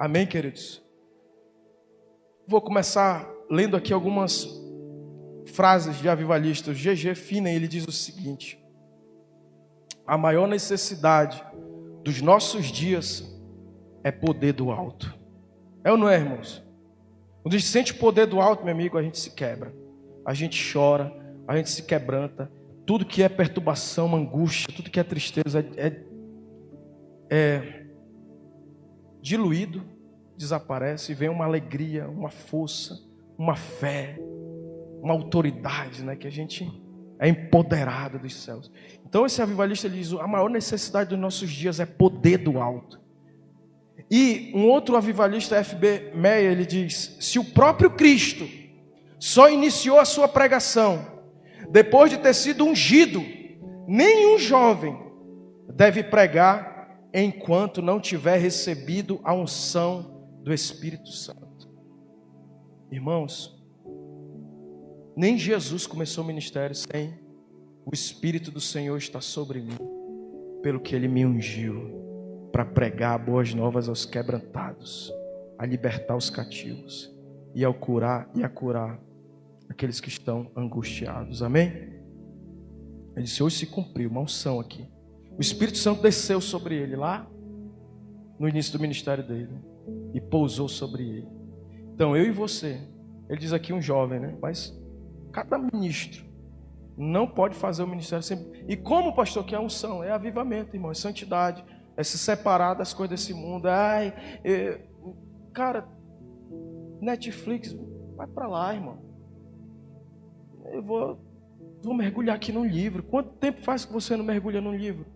Amém, queridos? Vou começar lendo aqui algumas frases de avivalistas. G.G. Finney, ele diz o seguinte: a maior necessidade dos nossos dias é poder do alto. É ou não é, irmãos? Quando a gente sente o poder do alto, meu amigo, a gente se quebra. A gente chora, a gente se quebranta. Tudo que é perturbação, angústia, tudo que é tristeza é diluído, desaparece, e vem uma alegria, uma força, uma fé, uma autoridade, né? Que a gente é empoderado dos céus. Então esse avivalista diz: a maior necessidade dos nossos dias é poder do alto. E um outro avivalista, F.B. Meyer, ele diz: se o próprio Cristo só iniciou a sua pregação depois de ter sido ungido, nenhum jovem deve pregar enquanto não tiver recebido a unção do Espírito Santo. Irmãos, nem Jesus começou o ministério sem o Espírito do Senhor estar sobre mim, pelo que Ele me ungiu para pregar boas novas aos quebrantados, a libertar os cativos e a curar aqueles que estão angustiados. Amém? Ele disse: hoje se cumpriu uma unção aqui. O Espírito Santo desceu sobre ele lá no início do ministério dele e pousou sobre ele. Então eu e você, ele diz aqui um jovem, né? Mas cada ministro não pode fazer o ministério sempre. E como o pastor quer a unção? É avivamento, irmão, é santidade, é se separar das coisas desse mundo. Cara, Netflix, vai para lá, irmão. Eu vou mergulhar aqui num livro. Quanto tempo faz que você não mergulha num livro?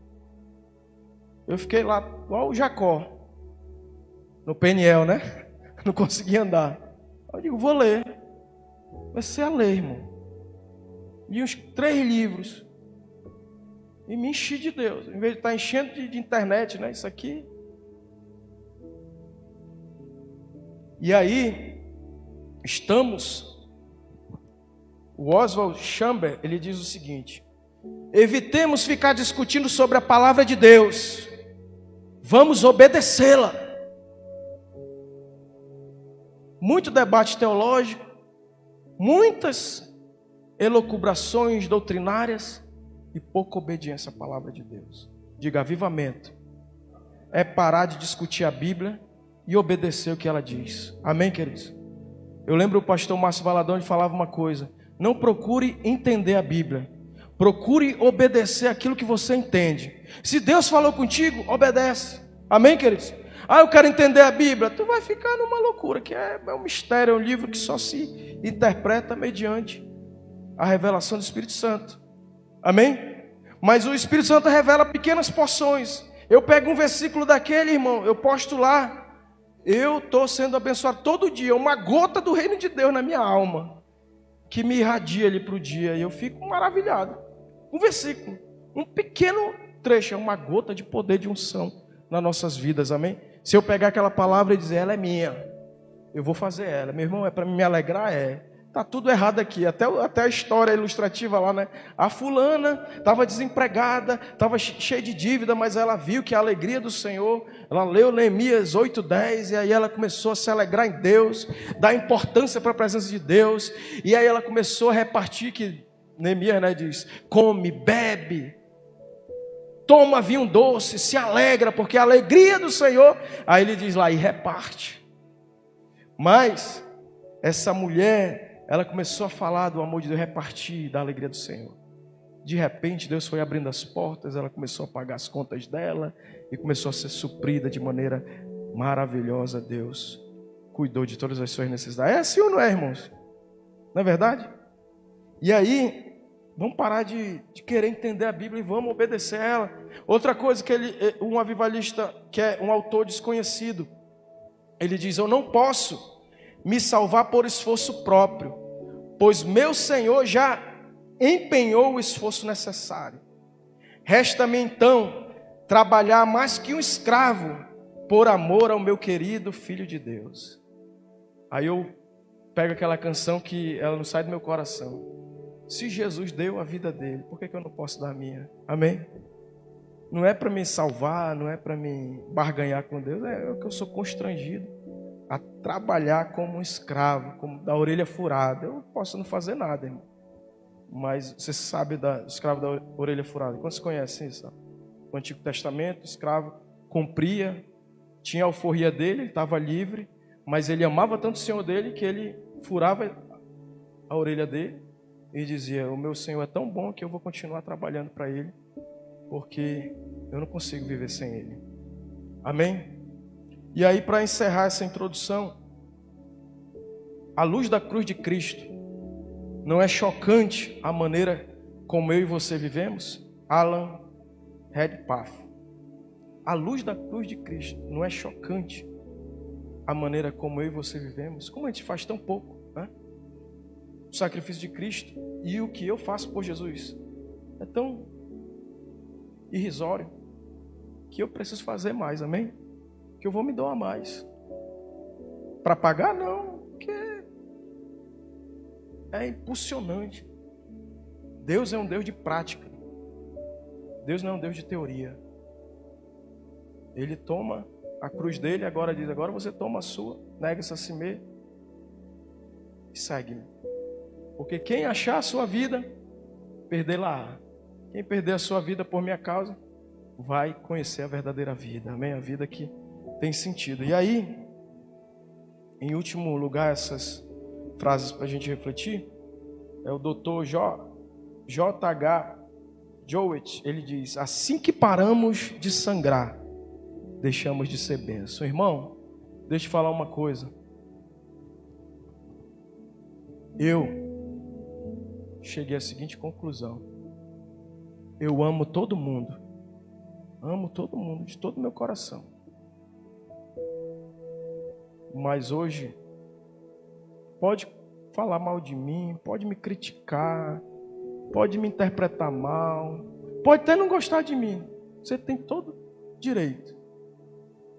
Eu fiquei lá igual o Jacó no Peniel, né? Não conseguia andar. Eu digo: vou ler. Comecei a ler, irmão. Li uns 3 livros e me enchi de Deus. Em vez de estar enchendo de internet, né? Isso aqui. E aí o Oswald Chamber, ele diz o seguinte: evitemos ficar discutindo sobre a palavra de Deus, vamos obedecê-la. Muito debate teológico, muitas elucubrações doutrinárias e pouca obediência à palavra de Deus. Diga: avivamento é parar de discutir a Bíblia e obedecer o que ela diz. Amém, queridos? Eu lembro o pastor Márcio Valadão, ele falava uma coisa: não procure entender a Bíblia, procure obedecer aquilo que você entende. Se Deus falou contigo, obedece. Amém, queridos? Eu quero entender a Bíblia. Tu vai ficar numa loucura, que é um mistério, é um livro que só se interpreta mediante a revelação do Espírito Santo. Amém? Mas o Espírito Santo revela pequenas porções. Eu pego um versículo daquele, irmão, eu posto lá. Eu estou sendo abençoado todo dia, uma gota do reino de Deus na minha alma, que me irradia ali para o dia, e eu fico maravilhado. Um versículo, um pequeno trecho, é uma gota de poder de unção nas nossas vidas, amém? Se eu pegar aquela palavra e dizer: ela é minha, eu vou fazer ela. Meu irmão, é para me alegrar? Tá tudo errado aqui, até a história ilustrativa lá, né? A fulana estava desempregada, estava cheia de dívida, mas ela viu que a alegria do Senhor, ela leu Neemias 8:10, e aí ela começou a se alegrar em Deus, dar importância para a presença de Deus, e aí ela começou a repartir, que Neemias, né, diz: come, bebe, toma vinho doce, se alegra, porque a alegria do Senhor, aí ele diz lá, e reparte. Mas essa mulher, ela começou a falar do amor de Deus, repartir da alegria do Senhor. De repente, Deus foi abrindo as portas, ela começou a pagar as contas dela e começou a ser suprida de maneira maravilhosa. Deus cuidou de todas as suas necessidades. É assim ou não é, irmãos? Não é verdade? E aí, vamos parar de querer entender a Bíblia e vamos obedecer a ela. Outra coisa que um avivalista, que é um autor desconhecido, ele diz: eu não posso me salvar por esforço próprio, pois meu Senhor já empenhou o esforço necessário. Resta-me então trabalhar mais que um escravo, por amor ao meu querido Filho de Deus. Aí eu pego aquela canção que ela não sai do meu coração. Se Jesus deu a vida dele, por que eu não posso dar a minha? Amém? Não é para me salvar, não é para me barganhar com Deus, é que eu sou constrangido. a trabalhar como um escravo, como da orelha furada. Eu não posso não fazer nada, irmão. Mas você sabe do escravo da orelha furada. Quantos conhecem isso? No Antigo Testamento, o escravo cumpria, tinha a alforria dele, ele estava livre, mas ele amava tanto o senhor dele que ele furava a orelha dele e dizia: o meu senhor é tão bom que eu vou continuar trabalhando para ele, porque eu não consigo viver sem ele. Amém? E aí, para encerrar essa introdução, à luz da cruz de Cristo, não é chocante a maneira como eu e você vivemos? Alan Redpath. À luz da cruz de Cristo, não é chocante a maneira como eu e você vivemos? Como a gente faz tão pouco, né? O sacrifício de Cristo e o que eu faço por Jesus é tão irrisório que eu preciso fazer mais, amém? Que eu vou me doar mais. Para pagar, não, porque é impulsionante. Deus é um Deus de prática. Deus não é um Deus de teoria. Ele toma a cruz dele e agora diz: agora você toma a sua, nega-se a si mesmo e segue-me. Porque quem achar a sua vida, perdê-la. Quem perder a sua vida por minha causa, vai conhecer a verdadeira vida. Amém? A vida que tem sentido. E aí, em último lugar, essas frases para a gente refletir, é o Dr. J.H. Jowett. Ele diz: assim que paramos de sangrar, deixamos de ser bênção. Irmão, deixa eu te falar uma coisa. Eu cheguei à seguinte conclusão: eu amo todo mundo. Amo todo mundo de todo o meu coração. Mas hoje, pode falar mal de mim, pode me criticar, pode me interpretar mal, pode até não gostar de mim. Você tem todo direito.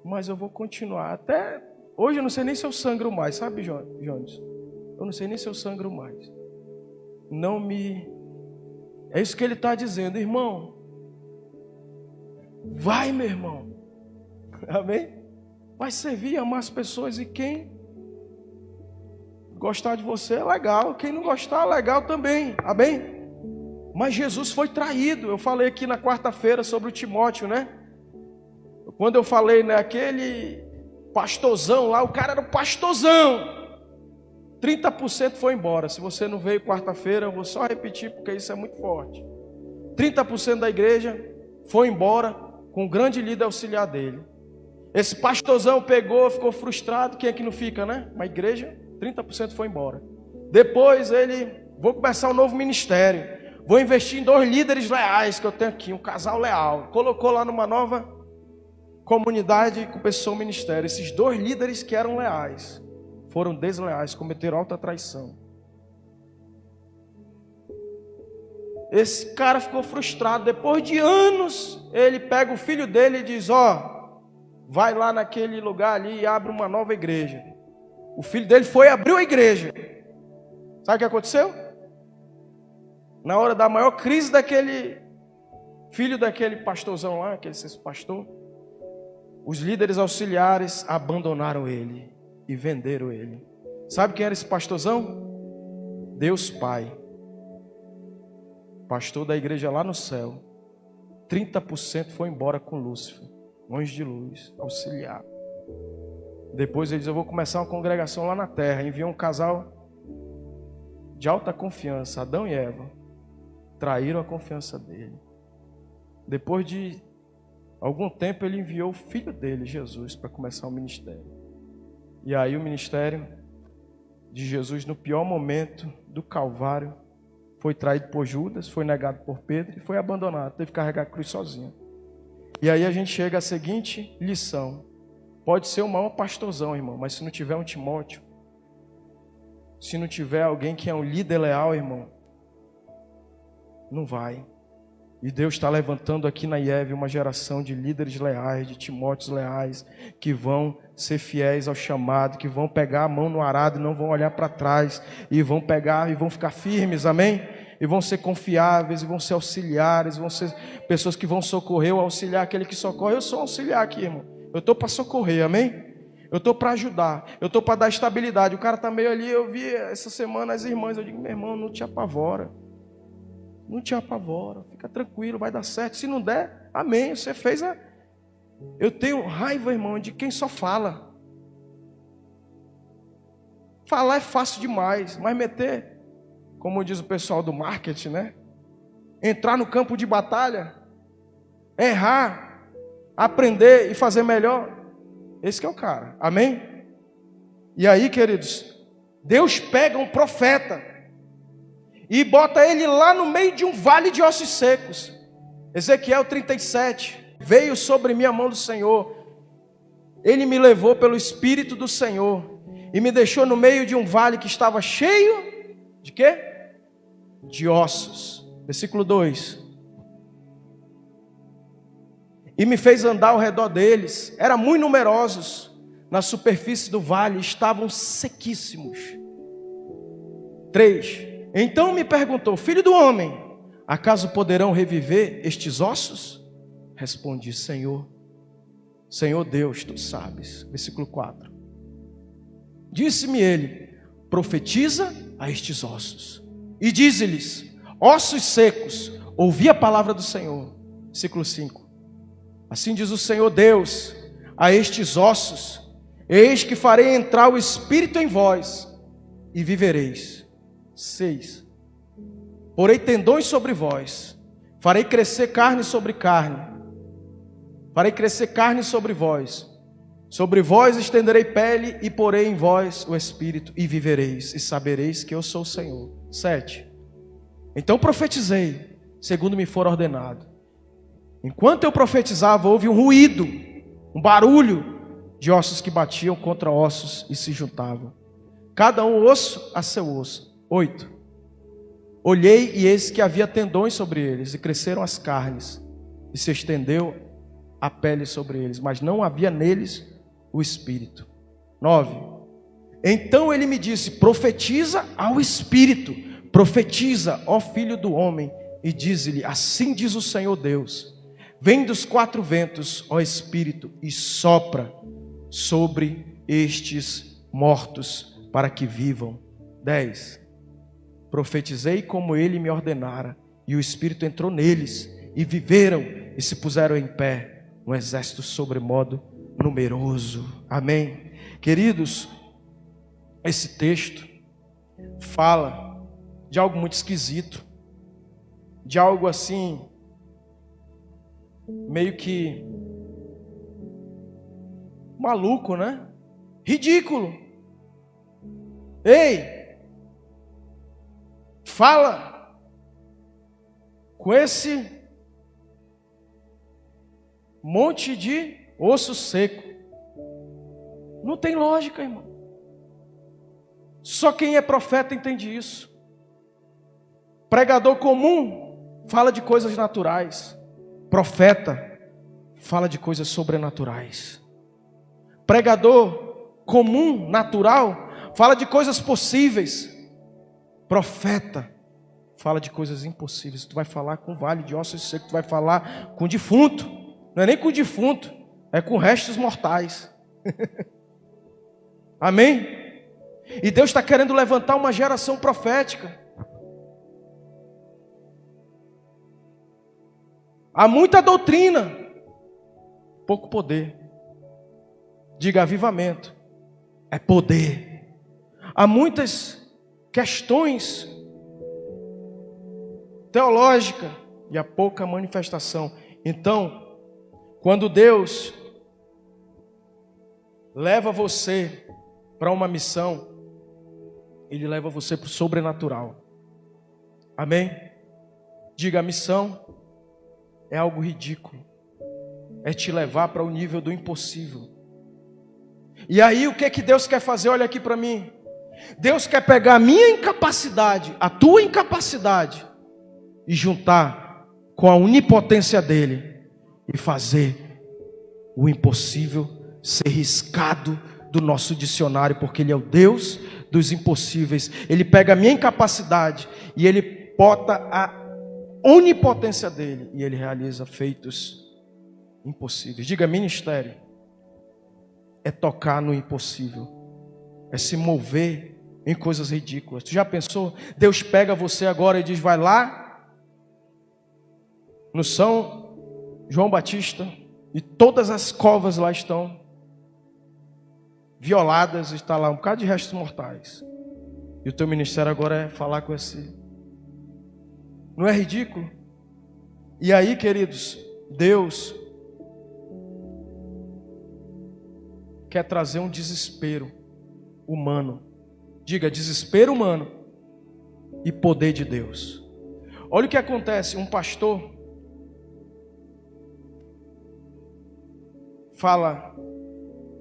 Mas eu vou continuar. Até hoje eu não sei nem se eu sangro mais, sabe, Jones? Eu não sei nem se eu sangro mais. Não me... É isso que ele está dizendo, irmão. Vai, meu irmão. Amém? Vai servir e amar as pessoas. E quem gostar de você é legal. Quem não gostar é legal também. Amém? Mas Jesus foi traído. Eu falei aqui na quarta-feira sobre o Timóteo, né? Quando eu falei, né, aquele pastorzão lá, o cara era um pastorzão. 30% foi embora. Se você não veio quarta-feira, eu vou só repetir porque isso é muito forte. 30% da igreja foi embora com o grande líder auxiliar dele. Esse pastorzão pegou, ficou frustrado. Quem é que não fica, né? Uma igreja, 30% foi embora. Depois vou começar um novo ministério. Vou investir em 2 líderes leais que eu tenho aqui, um casal leal. Colocou lá numa nova comunidade e começou o ministério. Esses 2 líderes que eram leais foram desleais, cometeram alta traição. Esse cara ficou frustrado. Depois de anos, ele pega o filho dele e diz: vai lá naquele lugar ali e abre uma nova igreja. O filho dele foi e abriu a igreja. Sabe o que aconteceu? Na hora da maior crise daquele filho daquele pastorzão lá, aquele sexto pastor, os líderes auxiliares abandonaram ele e venderam ele. Sabe quem era esse pastorzão? Deus Pai. Pastor da igreja lá no céu. 30% foi embora com Lúcifer, anjo de luz, auxiliar. Depois ele diz: eu vou começar uma congregação lá na terra. Enviou um casal de alta confiança, Adão e Eva. Traíram a confiança dele. Depois de algum tempo ele enviou o filho dele, Jesus, para começar o ministério. E aí o ministério de Jesus, no pior momento do Calvário, foi traído por Judas, foi negado por Pedro e foi abandonado. Teve que carregar a cruz sozinho. E aí a gente chega à seguinte lição: pode ser o maior pastorzão, irmão, mas se não tiver um Timóteo, se não tiver alguém que é um líder leal, irmão, não vai. E Deus está levantando aqui na IEV uma geração de líderes leais, de Timóteos leais, que vão ser fiéis ao chamado, que vão pegar a mão no arado e não vão olhar para trás, e vão pegar e vão ficar firmes, amém? E vão ser confiáveis, e vão ser auxiliares, vão ser pessoas que vão socorrer ou auxiliar aquele que socorre. Eu sou auxiliar aqui, irmão. Eu estou para socorrer, amém? Eu estou para ajudar, eu estou para dar estabilidade. O cara está meio ali, eu vi essa semana as irmãs, eu digo, meu irmão, não te apavora. Não te apavora, fica tranquilo, vai dar certo. Se não der, amém, você fez a... Eu tenho raiva, irmão, de quem só fala. Falar é fácil demais, mas meter, como diz o pessoal do marketing, né? Entrar no campo de batalha, errar, aprender e fazer melhor. Esse que é o cara, amém? E aí, queridos, Deus pega um profeta e bota ele lá no meio de um vale de ossos secos. Ezequiel 37, veio sobre mim a mão do Senhor, ele me levou pelo Espírito do Senhor e me deixou no meio de um vale que estava cheio de quê? De ossos. Versículo 2. E me fez andar ao redor deles, eram muito numerosos, na superfície do vale estavam sequíssimos. 3. Então me perguntou, filho do homem, acaso poderão reviver estes ossos? Respondi, Senhor Deus, tu sabes. Versículo 4. Disse-me ele, profetiza a estes ossos, e dize-lhes, ossos secos, ouvi a palavra do Senhor. Versículo 5. Assim diz o Senhor Deus a estes ossos, eis que farei entrar o Espírito em vós, e vivereis. 6. Porei tendões sobre vós, farei crescer carne sobre carne, farei crescer carne sobre vós estenderei pele, e porei em vós o Espírito, e vivereis, e sabereis que eu sou o Senhor. 7. Então profetizei, segundo me for ordenado. Enquanto eu profetizava, houve um ruído, um barulho de ossos que batiam contra ossos e se juntavam, cada um osso a seu osso. 8. Olhei e eis que havia tendões sobre eles, e cresceram as carnes, e se estendeu a pele sobre eles, mas não havia neles o Espírito. 9. Então ele me disse, profetiza ao Espírito, profetiza, ó filho do homem, e diz-lhe, assim diz o Senhor Deus, vem dos 4 ventos, ó Espírito, e sopra sobre estes mortos, para que vivam. 10. Profetizei como ele me ordenara, e o Espírito entrou neles, e viveram, e se puseram em pé, um exército sobremodo numeroso. Amém? Queridos, esse texto fala de algo muito esquisito, de algo assim, meio que maluco, né? Ridículo. Ei, fala com esse monte de osso seco. Não tem lógica, irmão. Só quem é profeta entende isso. Pregador comum fala de coisas naturais. Profeta fala de coisas sobrenaturais. Pregador comum, natural, fala de coisas possíveis. Profeta fala de coisas impossíveis. Tu vai falar com vale de ossos secos, tu vai falar com defunto. Não é nem com defunto, é com restos mortais. Amém? E Deus está querendo levantar uma geração profética. Há muita doutrina, pouco poder. Diga, avivamento é poder. Há muitas questões teológicas e há pouca manifestação. Então, quando Deus leva você para uma missão, Ele leva você para o sobrenatural. Amém? Diga, a missão é algo ridículo. É te levar para o nível do impossível. E aí o que Deus quer fazer? Olha aqui para mim. Deus quer pegar a minha incapacidade, a tua incapacidade, e juntar com a onipotência dEle, e fazer o impossível ser riscado do nosso dicionário, porque Ele é o Deus dos impossíveis. Ele pega a minha incapacidade e Ele bota a onipotência dEle, e Ele realiza feitos impossíveis. Diga, ministério é tocar no impossível, é se mover em coisas ridículas. Tu já pensou? Deus pega você agora e diz: vai lá no São João Batista, e todas as covas lá estão violadas, está lá um bocado de restos mortais, e o teu ministério agora é falar com esse. Não é ridículo? E aí, queridos, Deus quer trazer um desespero humano. Diga: desespero humano e poder de Deus. Olha o que acontece. Um pastor fala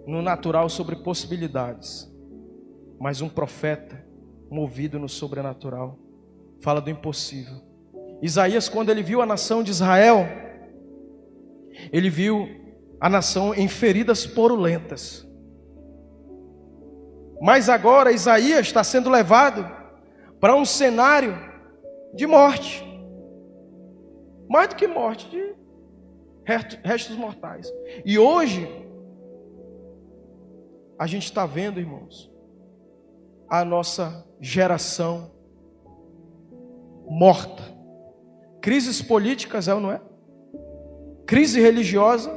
no natural sobre possibilidades, mas um profeta movido no sobrenatural fala do impossível. Isaías, quando ele viu a nação de Israel, ele viu a nação em feridas purulentas. Mas agora Isaías está sendo levado para um cenário de morte. Mais do que morte, de restos mortais. E hoje, a gente está vendo, irmãos, a nossa geração morta. Crises políticas, é ou não é? Crise religiosa,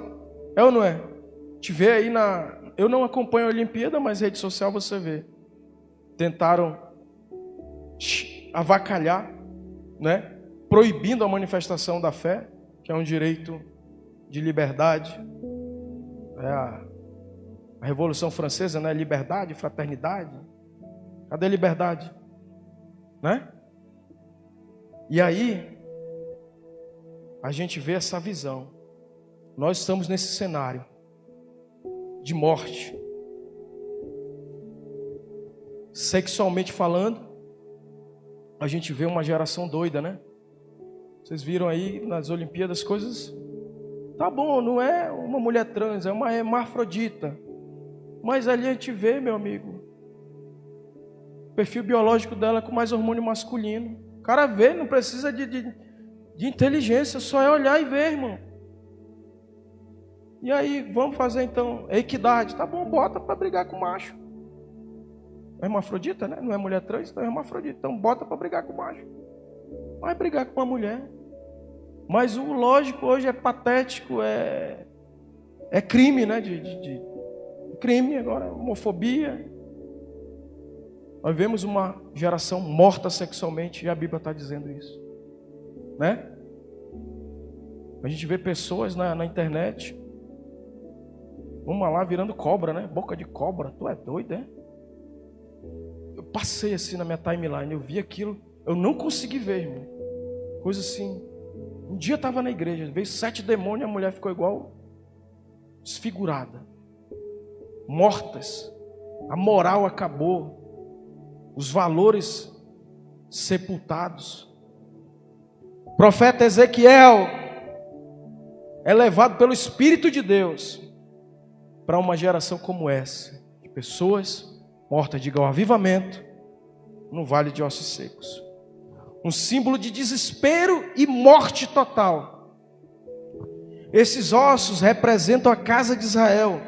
é ou não é? Te vê aí na... Eu não acompanho a Olimpíada, mas rede social você vê. Tentaram avacalhar, né? Proibindo a manifestação da fé, que é um direito de liberdade. É a Revolução Francesa, né? Liberdade, fraternidade. Cadê a liberdade? Né? E aí, a gente vê essa visão. Nós estamos nesse cenário de morte. Sexualmente falando, a gente vê uma geração doida, né? Vocês viram aí nas Olimpíadas coisas... Tá bom, não é uma mulher trans, é uma hermafrodita. Mas ali a gente vê, meu amigo, o perfil biológico dela com mais hormônio masculino. O cara vê, não precisa de inteligência, só é olhar e ver, irmão. E aí, vamos fazer então equidade. Tá bom, bota para brigar com o macho. É hermafrodita, né? Não é mulher trans, então é hermafrodita. Então bota para brigar com o macho. Vai brigar com uma mulher. Mas o lógico hoje é patético, é crime, né? Crime agora, homofobia. Nós vemos uma geração morta sexualmente e a Bíblia está dizendo isso, né? A gente vê pessoas na internet, uma lá virando cobra, né? Boca de cobra. Tu é doido, é? Eu passei assim na minha timeline, eu vi aquilo, eu não consegui ver, irmão. Coisa assim. Um dia eu estava na igreja, veio 7 demônios e a mulher ficou igual desfigurada. Mortas. A moral acabou. Os valores sepultados. O profeta Ezequiel é levado pelo Espírito de Deus para uma geração como essa, de pessoas mortas. Diga: o avivamento no vale de ossos secos. Um símbolo de desespero e morte total. Esses ossos representam a casa de Israel,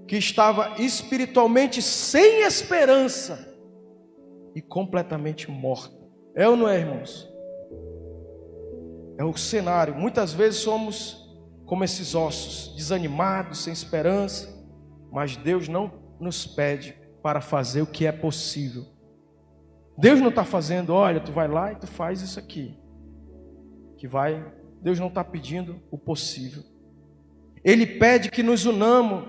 que estava espiritualmente sem esperança e completamente morta. É ou não é, irmãos? É o cenário. Muitas vezes somos como esses ossos, desanimados, sem esperança, mas Deus não nos pede para fazer o que é possível. Deus não está fazendo, olha, tu vai lá e tu faz isso aqui. Deus não está pedindo o possível. Ele pede que nos unamos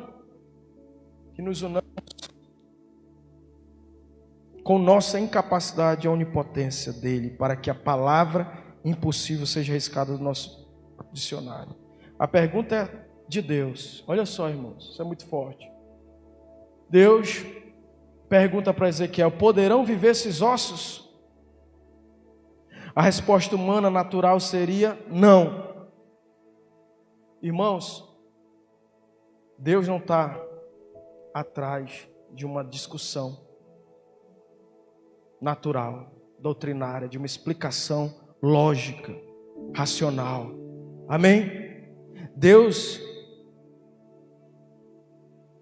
com nossa incapacidade e a onipotência dele, para que a palavra impossível seja riscada do nosso dicionário. A pergunta é de Deus. Olha só, irmãos, isso é muito forte. Deus pergunta para Ezequiel: poderão viver esses ossos? A resposta humana natural seria não. Irmãos, Deus não está atrás de uma discussão natural, doutrinária, de uma explicação lógica, racional. Amém? Deus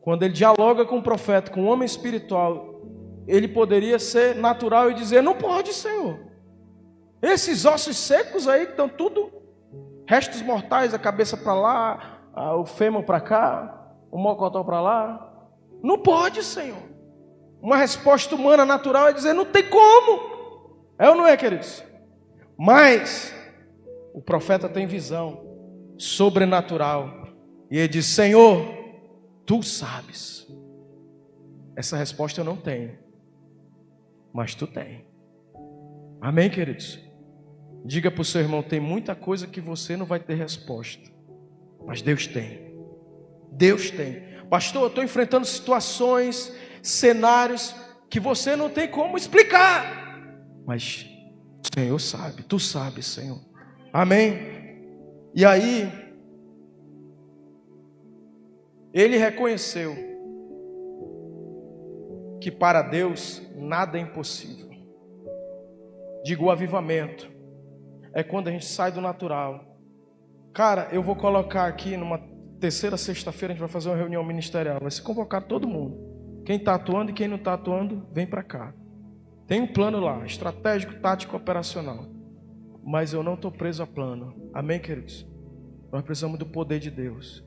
quando ele dialoga com o profeta, com o homem espiritual, ele poderia ser natural e dizer: não pode, Senhor. Esses ossos secos aí que estão tudo restos mortais, a cabeça para lá, o fêmur para cá, o mocotó para lá. Não pode, Senhor. Uma resposta humana natural é dizer: não tem como. É ou não é, queridos? Mas o profeta tem visão sobrenatural e ele diz: Senhor, tu sabes. Essa resposta eu não tenho, mas tu tem. Amém, queridos? Diga para o seu irmão: tem muita coisa que você não vai ter resposta, mas Deus tem. Deus tem. Pastor, eu estou enfrentando situações, cenários que você não tem como explicar, mas o Senhor sabe, tu sabes, Senhor. Amém? E aí, ele reconheceu que para Deus nada é impossível. Digo, o avivamento é quando a gente sai do natural. Cara, eu vou colocar aqui numa terceira sexta-feira, a gente vai fazer uma reunião ministerial. Vai se convocar todo mundo. Quem está atuando e quem não está atuando, vem para cá. Tem um plano lá, estratégico, tático, operacional. Mas eu não estou preso a plano. Amém, queridos? Nós precisamos do poder de Deus.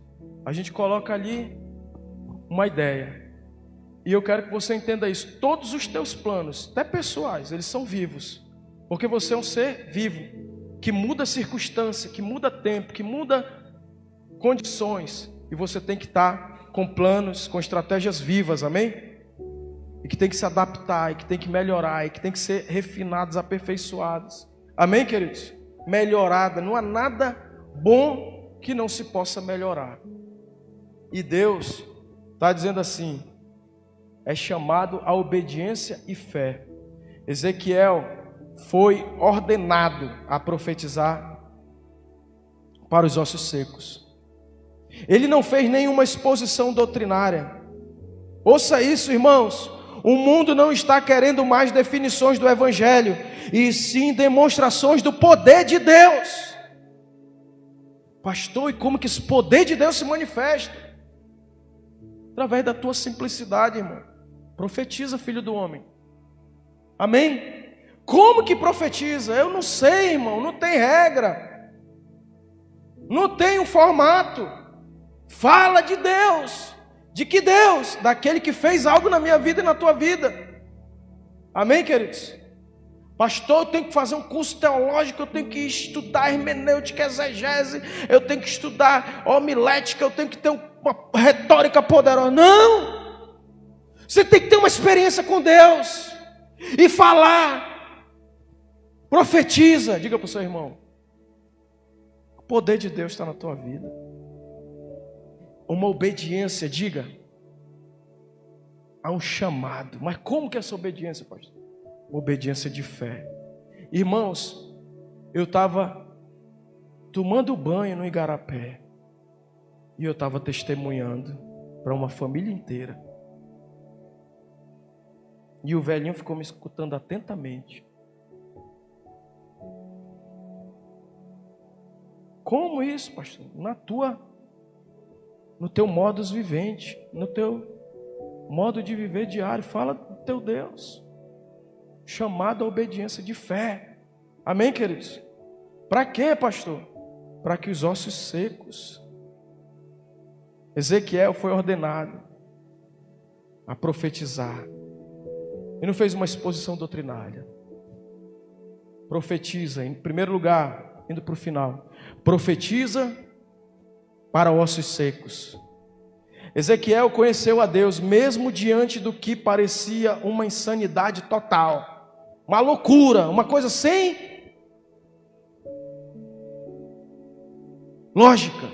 A gente coloca ali uma ideia. E eu quero que você entenda isso. Todos os teus planos, até pessoais, eles são vivos. Porque você é um ser vivo, que muda circunstância, que muda tempo, que muda condições. E você tem que estar com planos, com estratégias vivas, amém? E que tem que se adaptar, e que tem que melhorar, e que tem que ser refinados, aperfeiçoados. Amém, queridos? Melhorada, não há nada bom que não se possa melhorar. E Deus está dizendo assim: é chamado a obediência e fé. Ezequiel foi ordenado a profetizar para os ossos secos. Ele não fez nenhuma exposição doutrinária. Ouça isso, irmãos. O mundo não está querendo mais definições do Evangelho, e sim demonstrações do poder de Deus. Pastor, e como que esse poder de Deus se manifesta? Através da tua simplicidade, irmão. Profetiza, filho do homem. Amém? Como que profetiza? Eu não sei, irmão. Não tem regra. Não tem um formato. Fala de Deus. De que Deus? Daquele que fez algo na minha vida e na tua vida. Amém, queridos? Pastor, eu tenho que fazer um curso teológico, eu tenho que estudar hermenêutica, exegese, eu tenho que estudar homilética, eu tenho que ter uma retórica poderosa. Não! Você tem que ter uma experiência com Deus e falar. Profetiza, diga para o seu irmão: o poder de Deus está na tua vida. Uma obediência, diga, a um chamado. Mas como que é essa obediência, pastor? Uma obediência de fé. Irmãos, eu estava tomando banho no Igarapé e eu estava testemunhando para uma família inteira. E o velhinho ficou me escutando atentamente. Como isso, pastor? No teu modus vivente, no teu modo de viver diário, fala do teu Deus. Chamado à obediência de fé. Amém, queridos? Para quê, pastor? Para que os ossos secos. Ezequiel foi ordenado a profetizar. Ele não fez uma exposição doutrinária. Profetiza, em primeiro lugar, indo para o final. Profetiza para ossos secos. Ezequiel conheceu a Deus mesmo diante do que parecia uma insanidade total, uma loucura, uma coisa sem lógica.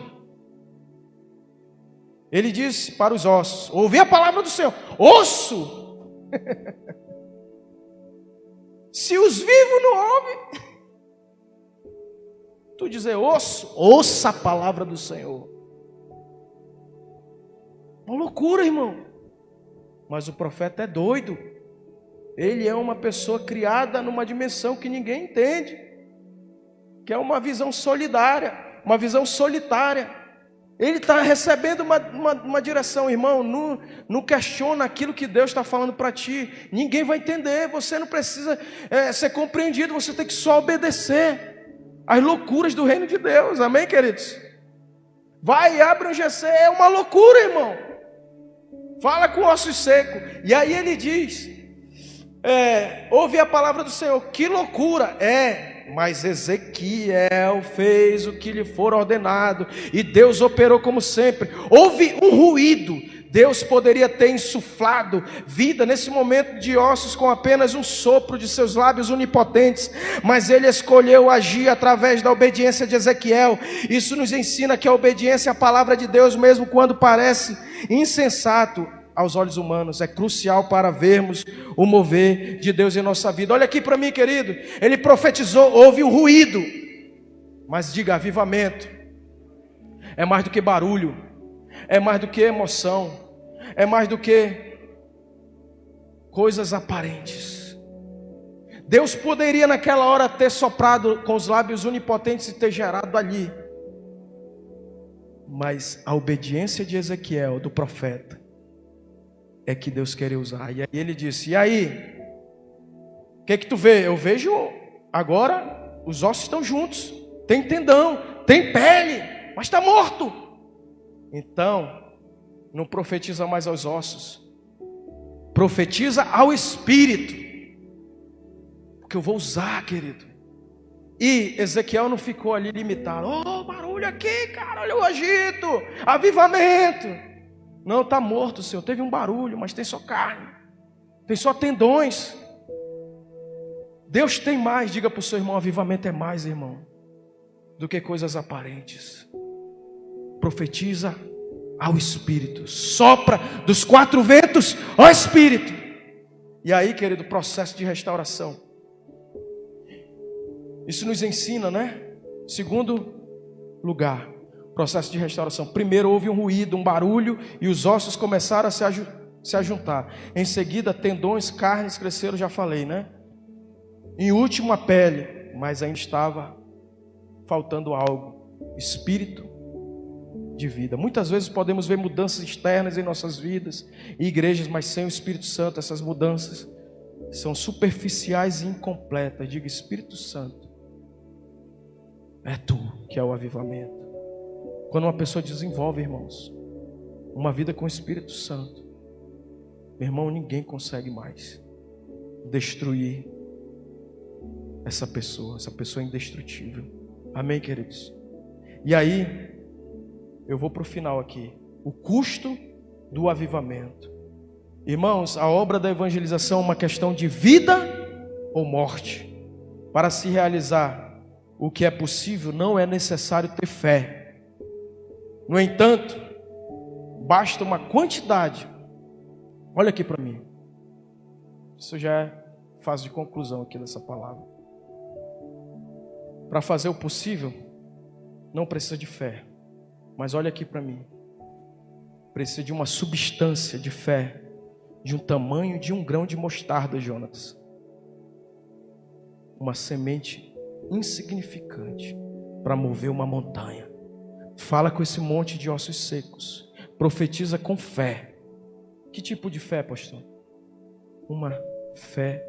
Ele disse para os ossos: ouvi a palavra do Senhor. Osso! Se os vivos não ouvem, tu dizer osso, ouça a palavra do Senhor. Uma loucura, irmão. Mas o profeta é doido. Ele é uma pessoa criada numa dimensão que ninguém entende, que é uma visão solidária, uma visão solitária. Ele está recebendo uma direção, irmão. Não questiona aquilo que Deus está falando para ti. Ninguém vai entender. Você não precisa ser compreendido. Você tem que só obedecer às loucuras do reino de Deus. Amém, queridos? Vai e abre um GC. É uma loucura, irmão. Fala com ossos secos. E aí ele diz: ouve a palavra do Senhor. Que loucura! Mas Ezequiel fez o que lhe for ordenado, e Deus operou como sempre. Houve um ruído. Deus poderia ter insuflado vida nesse momento de ossos com apenas um sopro de seus lábios onipotentes, mas ele escolheu agir através da obediência de Ezequiel. Isso nos ensina que a obediência à palavra de Deus, mesmo quando parece insensato aos olhos humanos, é crucial para vermos o mover de Deus em nossa vida. Olha aqui para mim, querido. Ele profetizou, houve um ruído. Mas diga, avivamento é mais do que barulho, é mais do que emoção, é mais do que coisas aparentes. Deus poderia naquela hora ter soprado com os lábios onipotentes e ter gerado ali, mas a obediência de Ezequiel, do profeta, é que Deus queria usar. E aí ele disse: e aí? O que tu vê? Eu vejo agora os ossos estão juntos. Tem tendão, tem pele, mas está morto. Então, não profetiza mais aos ossos. Profetiza ao Espírito. Porque eu vou usar, querido. E Ezequiel não ficou ali limitado. Barulho aqui, cara, olha o agito. Avivamento. Não, está morto, Senhor. Teve um barulho, mas tem só carne. Tem só tendões. Deus tem mais. Diga para o seu irmão: avivamento é mais, irmão, do que coisas aparentes. Profetiza ao Espírito. Sopra dos quatro ventos ao Espírito. E aí, querido, processo de restauração. Isso nos ensina, né? Segundo lugar, processo de restauração. Primeiro houve um ruído, um barulho, e os ossos começaram a se ajuntar. Em seguida, tendões, carnes cresceram, já falei, né? Em último, a pele, mas ainda estava faltando algo: espírito de vida. Muitas vezes podemos ver mudanças externas em nossas vidas e igrejas, mas sem o Espírito Santo, essas mudanças são superficiais e incompletas. Diga: Espírito Santo, é tu que é o avivamento. Quando uma pessoa desenvolve, irmãos, uma vida com o Espírito Santo, meu irmão, ninguém consegue mais destruir essa pessoa é indestrutível. Amém, queridos? E aí, eu vou para o final aqui. O custo do avivamento. Irmãos, a obra da evangelização é uma questão de vida ou morte. Para se realizar o que é possível, não é necessário ter fé. No entanto, basta uma quantidade. Olha aqui para mim. Isso já é fase de conclusão aqui dessa palavra. Para fazer o possível, não precisa de fé. Mas olha aqui para mim. Precisa de uma substância de fé, de um tamanho de um grão de mostarda, Jonas. Uma semente insignificante para mover uma montanha. Fala com esse monte de ossos secos. Profetiza com fé. Que tipo de fé, pastor? Uma fé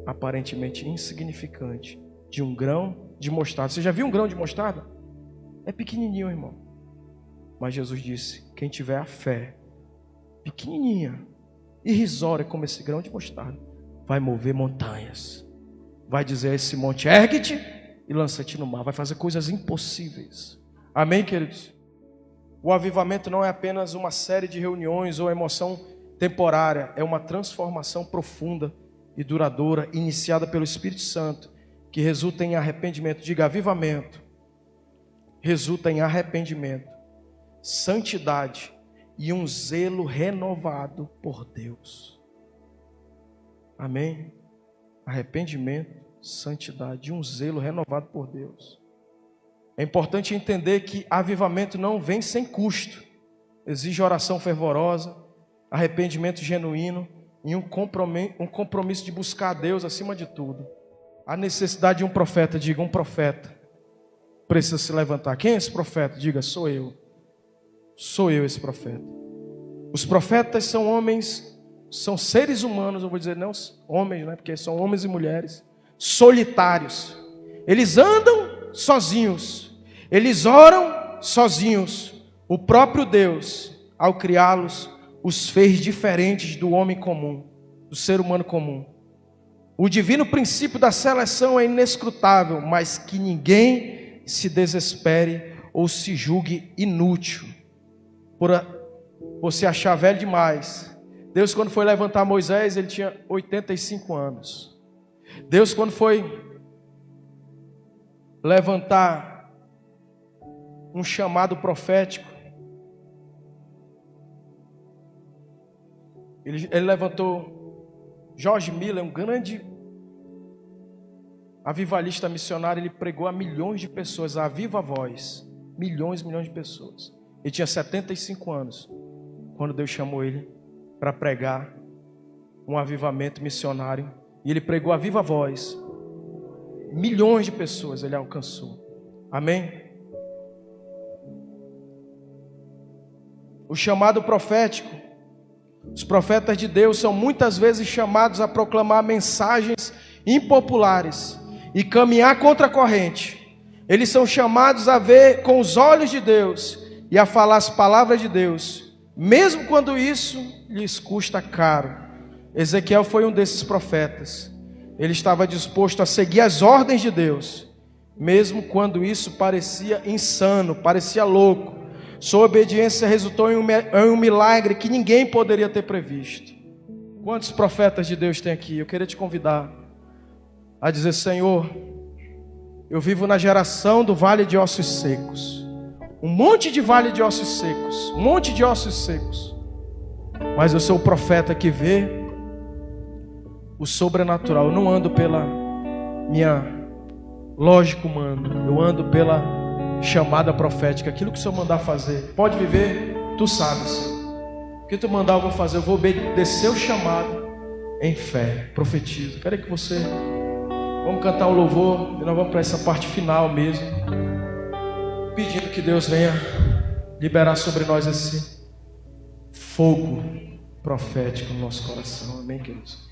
aparentemente insignificante, de um grão de mostarda. Você já viu um grão de mostarda? É pequenininho, irmão. Mas Jesus disse: quem tiver a fé pequenininha, irrisória como esse grão de mostarda, vai mover montanhas. Vai dizer a esse monte: ergue-te e lança-te no mar. Vai fazer coisas impossíveis. Amém, queridos? O avivamento não é apenas uma série de reuniões ou emoção temporária. É uma transformação profunda e duradoura, iniciada pelo Espírito Santo, que resulta em arrependimento. Diga: avivamento resulta em arrependimento, santidade e um zelo renovado por Deus. Amém? Arrependimento, santidade e um zelo renovado por Deus. É importante entender que avivamento não vem sem custo. Exige oração fervorosa, arrependimento genuíno e um compromisso de buscar a Deus acima de tudo. A necessidade de um profeta. Diga: um profeta precisa se levantar. Quem é esse profeta? Diga: sou eu. Sou eu esse profeta. Os profetas são homens, são seres humanos, eu vou dizer, não homens, né? Porque são homens e mulheres solitários. Eles andam sozinhos, eles oram sozinhos. O próprio Deus, ao criá-los, os fez diferentes do homem comum, do ser humano comum. O divino princípio da seleção é inescrutável, mas que ninguém se desespere ou se julgue inútil por você achar velho demais. Deus, quando foi levantar Moisés, ele tinha 85 anos. Deus, quando foi levantar um chamado profético, ele levantou George Miller, um grande avivalista missionário. Ele pregou a milhões de pessoas, a viva voz, milhões de pessoas. Ele tinha 75 anos quando Deus chamou ele para pregar um avivamento missionário, e ele pregou a viva voz. Milhões de pessoas ele alcançou. Amém? O chamado profético. Os profetas de Deus são muitas vezes chamados a proclamar mensagens impopulares e caminhar contra a corrente. Eles são chamados a ver com os olhos de Deus e a falar as palavras de Deus, mesmo quando isso lhes custa caro. Ezequiel foi um desses profetas. Ele estava disposto a seguir as ordens de Deus, mesmo quando isso parecia insano, parecia louco. Sua obediência resultou em um milagre que ninguém poderia ter previsto. Quantos profetas de Deus tem aqui? Eu queria te convidar a dizer: Senhor, eu vivo na geração do vale de ossos secos. Um monte de vale de ossos secos, um monte de ossos secos. Mas eu sou o profeta que vê o sobrenatural. Eu não ando pela minha lógica humana, eu ando pela chamada profética. Aquilo que o Senhor mandar fazer, pode viver, tu sabes. O que tu mandar eu vou fazer. Eu vou obedecer o chamado em fé. Profetizo. Quero que você, vamos cantar o louvor e nós vamos para essa parte final mesmo, pedindo que Deus venha liberar sobre nós esse fogo profético no nosso coração. Amém, queridos?